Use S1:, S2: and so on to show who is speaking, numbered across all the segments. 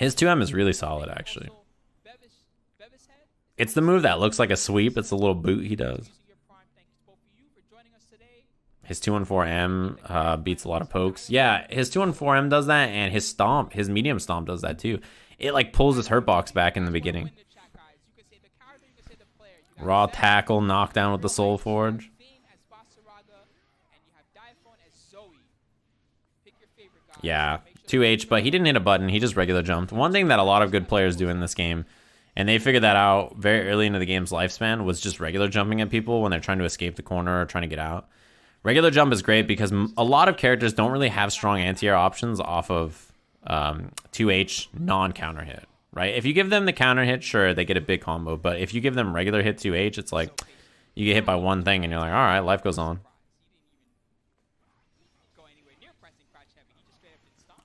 S1: His 2M is really solid, actually. It's the move that looks like a sweep. It's a little boot he does. His 214M beats a lot of pokes. Yeah, his 214M does that, and his stomp, his medium stomp does that too. It like pulls his hurt box back in the beginning. Raw tackle, knockdown with the Soul Forge. Yeah, 2H, but he didn't hit a button. He just regular jumped. One thing that a lot of good players do in this game, and they figured that out very early into the game's lifespan, was just regular jumping at people when they're trying to escape the corner or trying to get out. Regular jump is great because a lot of characters don't really have strong anti-air options off of 2H non-counter hit, right? If you give them the counter hit, sure, they get a big combo. But if you give them regular hit 2H, it's like you get hit by one thing and you're like, all right, life goes on.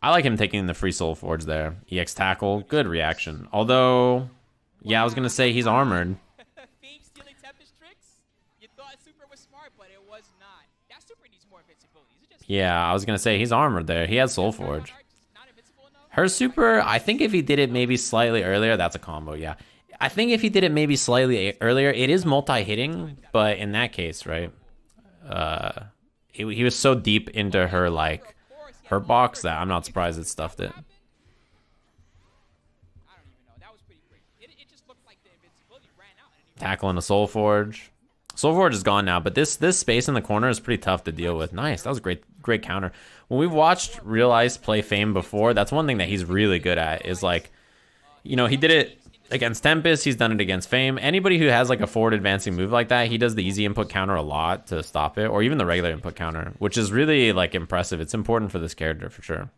S1: I like him taking the free Soul Forge there. EX tackle, good reaction. Although, yeah, I was going to say he's armored. Yeah, I was going to say he's armored there. He has Soul Forge. Her super, I think if he did it maybe slightly earlier, that's a combo, yeah. I think if he did it maybe slightly earlier, it is multi-hitting, but in that case, right? He was so deep into her, like, her box that I'm not surprised it stuffed it. Tackling a Soul Forge. Soul Forge is gone now, but this space in the corner is pretty tough to deal with. Nice, that was a great counter. When we've watched Real Ice play Fame before, that's one thing that he's really good at, is like, you know, he did it against Tempest, he's done it against Fame. Anybody who has like a forward advancing move like that, he does the easy input counter a lot to stop it, or even the regular input counter, which is really like impressive. It's important for this character for sure.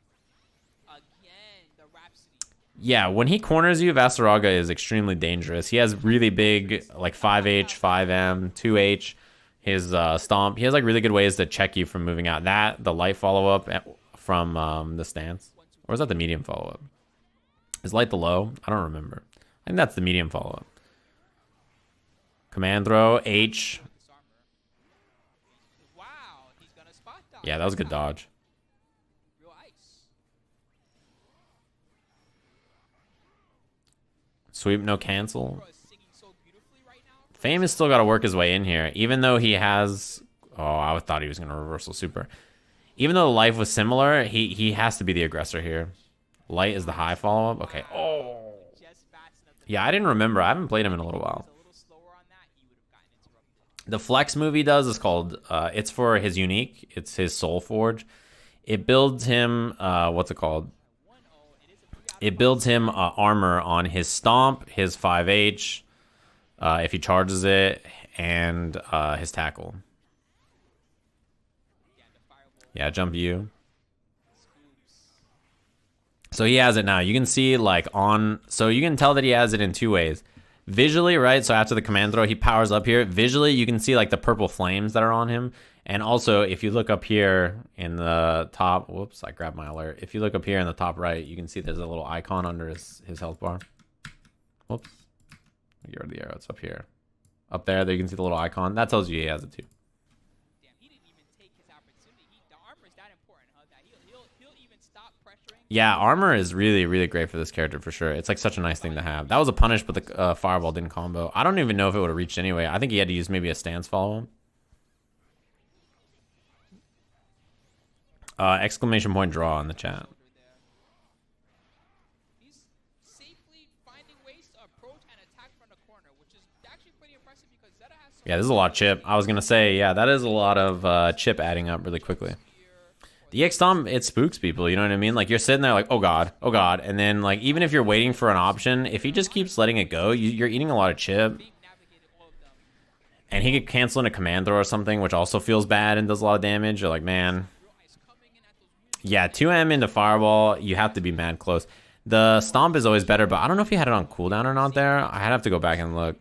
S1: Yeah, when he corners you, Vaseraga is extremely dangerous. He has really big, like 5H, 5M, 2H, his stomp. He has like really good ways to check you from moving out. That, the light follow-up from the stance. Or is that the medium follow-up? Is light the low? I don't remember. I think that's the medium follow-up. Command throw, H. Yeah, that was a good dodge. Sweep, no cancel. Fame has still got to work his way in here, even though he has... Oh, I thought he was going to reversal super. Even though the life was similar, he has to be the aggressor here. Light is the high follow-up. Okay. Oh. Yeah, I didn't remember. I haven't played him in a little while. The flex move he does is called... it's for his unique. It's his Soul Forge. It builds him... what's it called? It builds him armor on his stomp, his 5H, if he charges it, and his tackle. Yeah, jump you. So he has it now. You can see like on... So you can tell that he has it in two ways. Visually, right? So after the command throw, he powers up here. Visually, you can see like the purple flames that are on him. And also, if you look up here in the top, whoops, I grabbed my alert. If you look up here in the top right, you can see there's a little icon under his health bar. Whoops. Get rid of the arrow. It's up here. Up there, you can see the little icon. That tells you he has it too. Yeah, armor is really, really great for this character for sure. It's like such a nice thing to have. That was a punish, but the fireball didn't combo. I don't even know if it would have reached anyway. I think he had to use maybe a stance follow-up. Exclamation point draw in the chat. Yeah, this is a lot of chip. I was going to say, yeah, that is a lot of chip adding up really quickly. The EX Stomp, it spooks people, you know what I mean? Like, you're sitting there like, oh god, and then, like, even if you're waiting for an option, if he just keeps letting it go, you're eating a lot of chip. And he could cancel in a command throw or something, which also feels bad and does a lot of damage. You're like, man... Yeah, 2M into Fireball, you have to be mad close. The Stomp is always better, but I don't know if he had it on cooldown or not there. I'd have to go back and look.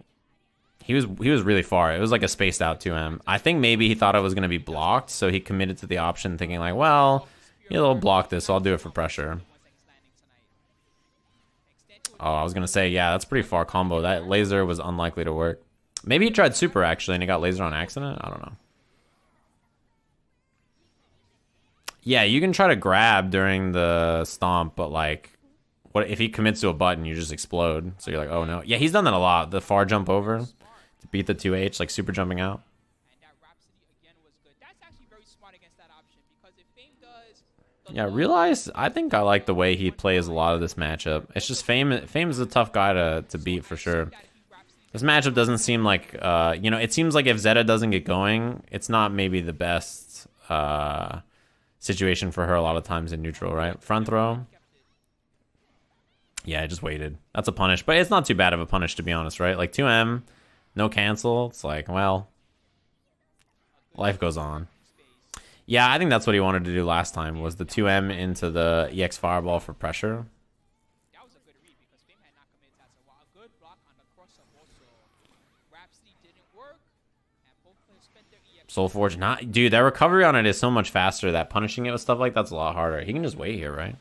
S1: He was really far. It was like a spaced out 2M. I think maybe he thought it was going to be blocked, so he committed to the option thinking like, well, he'll block this, so I'll do it for pressure. Oh, I was going to say, yeah, that's pretty far combo. That laser was unlikely to work. Maybe he tried super, actually, and he got laser on accident? I don't know. Yeah, you can try to grab during the stomp, but like, what if he commits to a button, you just explode. So you're like, oh no. Yeah, he's done that a lot. The far jump over to beat the 2H, like super jumping out. Yeah, realize I think I like the way he plays a lot of this matchup. It's just Fame is a tough guy to beat for sure. This matchup doesn't seem like you know, it seems like if Zeta doesn't get going, it's not maybe the best situation for her a lot of times in neutral, right? Front throw. Yeah, I just waited. That's a punish, but it's not too bad of a punish to be honest, right? Like 2M, no cancel. It's like, well, life goes on. Yeah, I think that's what he wanted to do last time, was the 2M into the EX Fireball for pressure.
S2: That was a good read because Fame had not committed that. So while a good block on the cross-up also, Rhapsody didn't work, and both players spent their EX.
S1: Soulforge, not... Dude, that recovery on it is so much faster that punishing it with stuff like that's a lot harder. He can just wait here, right?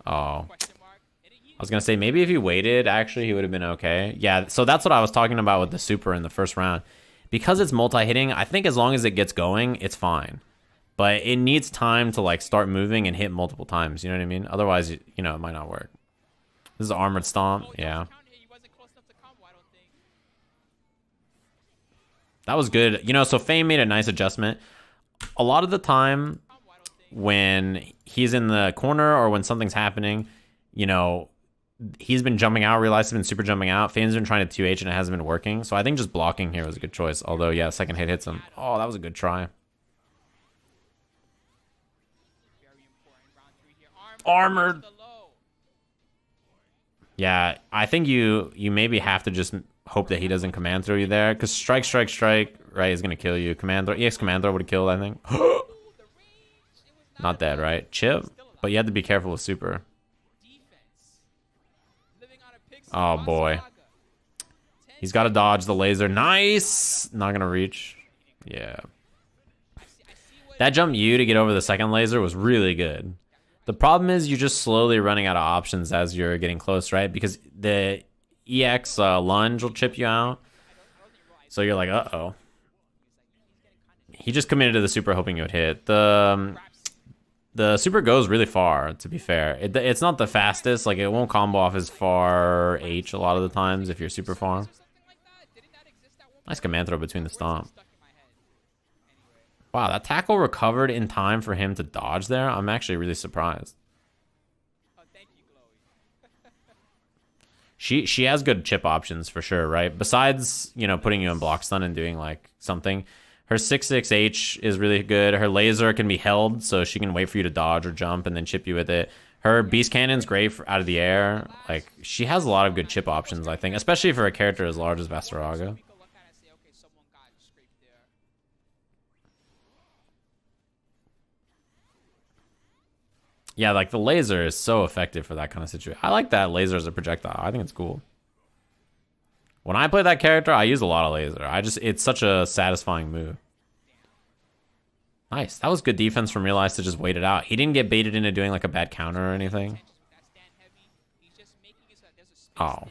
S1: Oh. I was going to say, maybe if he waited, actually, he would have been okay. Yeah, so that's what I was talking about with the super in the first round. Because it's multi-hitting, I think as long as it gets going, it's fine. But it needs time to like start moving and hit multiple times. You know what I mean? Otherwise, you know, it might not work. This is Armored Stomp. Yeah. That was good. You know, so Fame made a nice adjustment. A lot of the time when he's in the corner or when something's happening, you know, he's been jumping out, realized he's been super jumping out. Fame's been trying to 2H and it hasn't been working. So I think just blocking here was a good choice. Although, yeah, second hit hits him. Oh, that was a good try. Armored. Yeah, I think you maybe have to just hope that he doesn't command throw you there, because strike, right, is gonna kill you. Command throw, EX command throw would have killed, I think. Not dead, right? Chip, but you have to be careful with super. Oh boy, he's got to dodge the laser. Nice, not gonna reach. Yeah, that jump U to get over the second laser was really good. The problem is you're just slowly running out of options as you're getting close, right? Because the EX lunge will chip you out. So you're like, uh-oh. He just committed to the super hoping it would hit. The super goes really far, to be fair. It's not the fastest. Like, it won't combo off as far H a lot of the times if you're super far. Nice command throw between the stomp. Wow, that tackle recovered in time for him to dodge there. I'm actually really surprised. She has good chip options for sure, right? Besides, you know, putting you in block stun and doing like something. Her 6-6H is really good. Her laser can be held, so she can wait for you to dodge or jump and then chip you with it. Her beast cannon's great for out of the air. Like, she has a lot of good chip options, I think, especially for a character as large as Vaseraga. Yeah, like the laser is so effective for that kind of situation. I like that laser as a projectile. I think it's cool. When I play that character, I use a lot of laser. It's such a satisfying move. Nice. That was good defense from Realize to just wait it out. He didn't get baited into doing like a bad counter or anything. Oh.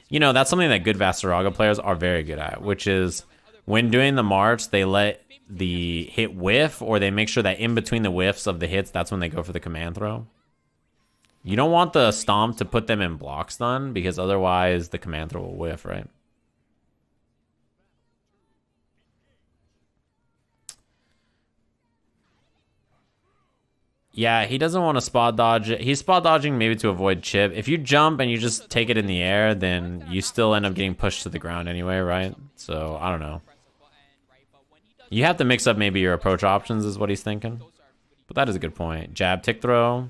S1: You know, that's something that good Vaseraga players are very good at, which is when doing the march, they let the hit whiff, or they make sure that in between the whiffs of the hits, that's when they go for the command throw. You don't want the stomp to put them in block stun, because otherwise the command throw will whiff, right? Yeah, he doesn't want to spot dodge it. He's spot dodging maybe to avoid chip. If you jump and you just take it in the air, then you still end up getting pushed to the ground anyway, right? So, I don't know. You have to mix up maybe your approach options is what he's thinking. But that is a good point. Jab, tick throw.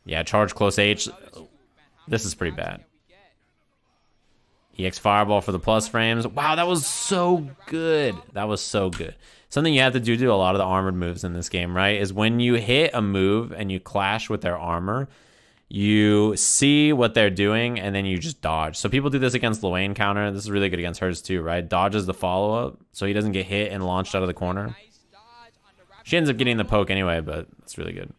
S1: Yeah, charge close H. This is pretty bad. EX Fireball for the plus frames. Wow, that was so good. That was so good. Something you have to do a lot of the armored moves in this game, right? Is when you hit a move and you clash with their armor, you see what they're doing and then you just dodge. So people do this against Luane counter. This is really good against hers too, right? Dodges the follow-up so he doesn't get hit and launched out of the corner. She ends up getting the poke anyway, but it's really good.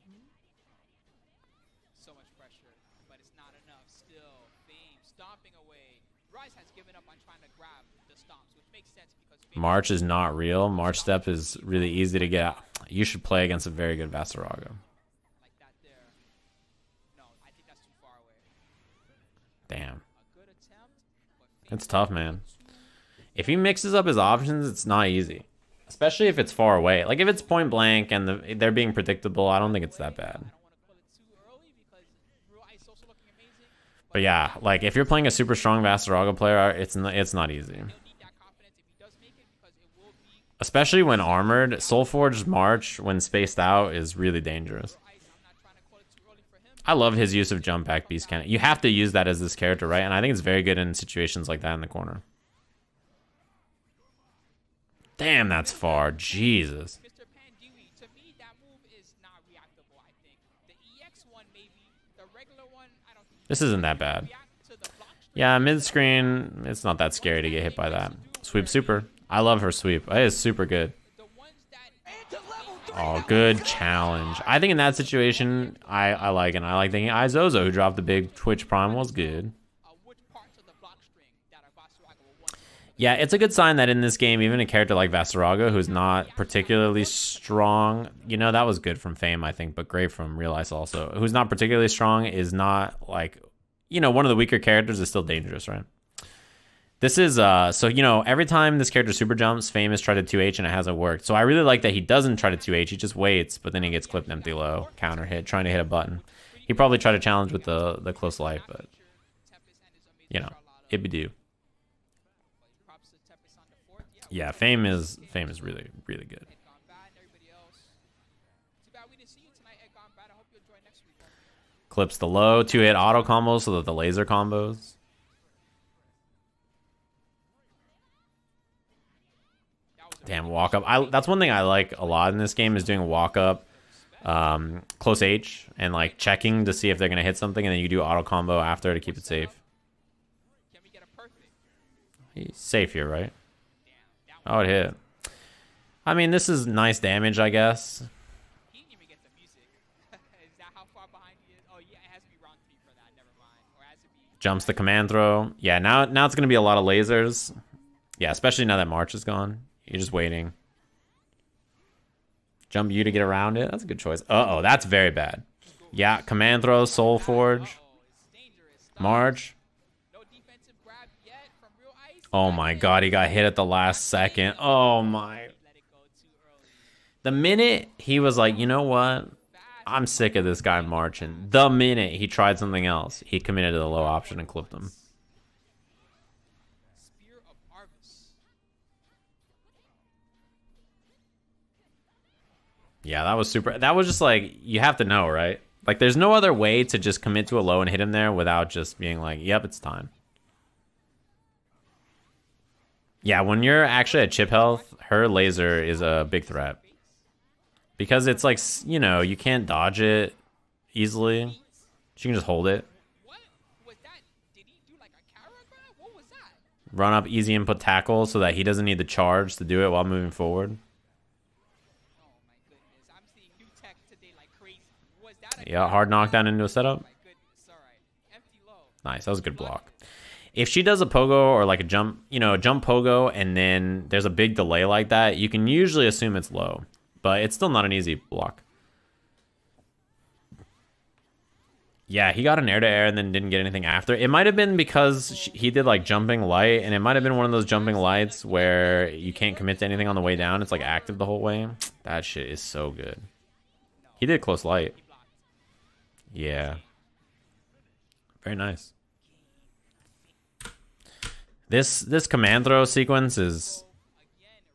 S2: So much pressure, but it's not enough. Still, Fame stomping away. Rise has given up on trying to grab the stomps, which makes sense because
S1: March is not real. March step is really easy to get. You should play against a very good Vaseraga. It's tough, man. If he mixes up his options, it's not easy. Especially if it's far away. Like, if it's point blank and they're being predictable, I don't think it's that bad. But yeah, like, if you're playing a super strong Vaseraga player, it's not easy. Especially when armored. Soulforged March, when spaced out, is really dangerous. I love his use of jump back beast cannon. You have to use that as this character, right? And I think it's very good in situations like that in the corner. Damn, that's far. Jesus. This isn't that bad. Yeah, mid-screen, it's not that scary to get hit by that. Sweep super. I love her sweep. It is super good. Oh, good challenge. I think in that situation, I like it. I like thinking Izozo, who dropped the big Twitch Prime, was good. Yeah, it's a good sign that in this game, even a character like Vaseraga, who's not particularly strong, you know, that was good from Fame, I think, but great from Real Ice also. Who's not particularly strong is not, like, you know, one of the weaker characters is still dangerous, right? This is, so, you know, every time this character super jumps, Fame has tried to 2H and it hasn't worked. So I really like that he doesn't try to 2H, he just waits, but then he gets clipped empty low, counter hit, trying to hit a button. He probably tried to challenge with the close light, but, you know, it'd be due. Yeah, Fame is really, really good. Clips the low, 2-hit auto combos so that the laser combos. Damn, walk up. That's one thing I like a lot in this game is doing walk up, close H, and like checking to see if they're gonna hit something, and then you do auto combo after to keep it safe. He's safe here, right? Oh, it hit. I mean, this is nice damage, I guess.
S2: He didn't even get the music. Is that how far behind he is? Oh, yeah, it has to be round 3 for that. Never mind. Or it has to be...
S1: Jumps the command throw. Yeah, now it's going to be a lot of lasers. Yeah, especially now that March is gone. You're just waiting. Jump you to get around it. That's a good choice. Uh-oh, that's very bad. Yeah, command throw, Soul Forge. March. Oh my god, he got hit at the last second. Oh my. The minute he was like, you know what? I'm sick of this guy marching. The minute he tried something else, he committed to the low option and clipped him. Yeah, that was super. That was just like, you have to know, right? Like, there's no other way to just commit to a low and hit him there without just being like, yep, it's time. Yeah, when you're actually at chip health, her laser is a big threat. Because it's like, you know, you can't dodge it easily. She can just hold it.
S2: What was that? Did he do like a carrot grab? What was that?
S1: Run up easy input tackle so that he doesn't need the charge to do it while moving forward.
S2: Oh my goodness. I'm seeing new tech today like crazy. Was that a
S1: Yeah, hard knockdown into a setup.
S2: Oh my goodness. All right. Empty low.
S1: Nice, that was a good block. If she does a pogo or like a jump, you know, a jump pogo and then there's a big delay like that, you can usually assume it's low. But it's still not an easy block. Yeah, he got an air-to-air and then didn't get anything after. It might have been because he did like jumping light, and it might have been one of those jumping lights where you can't commit to anything on the way down. It's like active the whole way. That shit is so good. He did close light. Yeah. Very nice. This command throw sequence is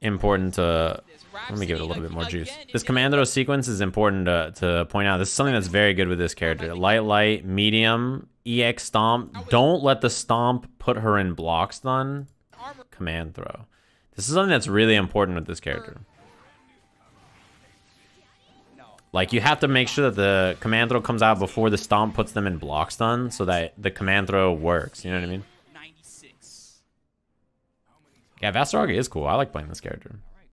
S1: important to... Let me give it a little bit more juice. This command throw sequence is important to point out. This is something that's very good with this character. Light, medium, EX stomp. Don't let the stomp put her in block stun. Command throw. This is something that's really important with this character. Like, you have to make sure that the command throw comes out before the stomp puts them in block stun so that the command throw works. You know what I mean? Yeah, Vaseraga is cool. I like playing this character.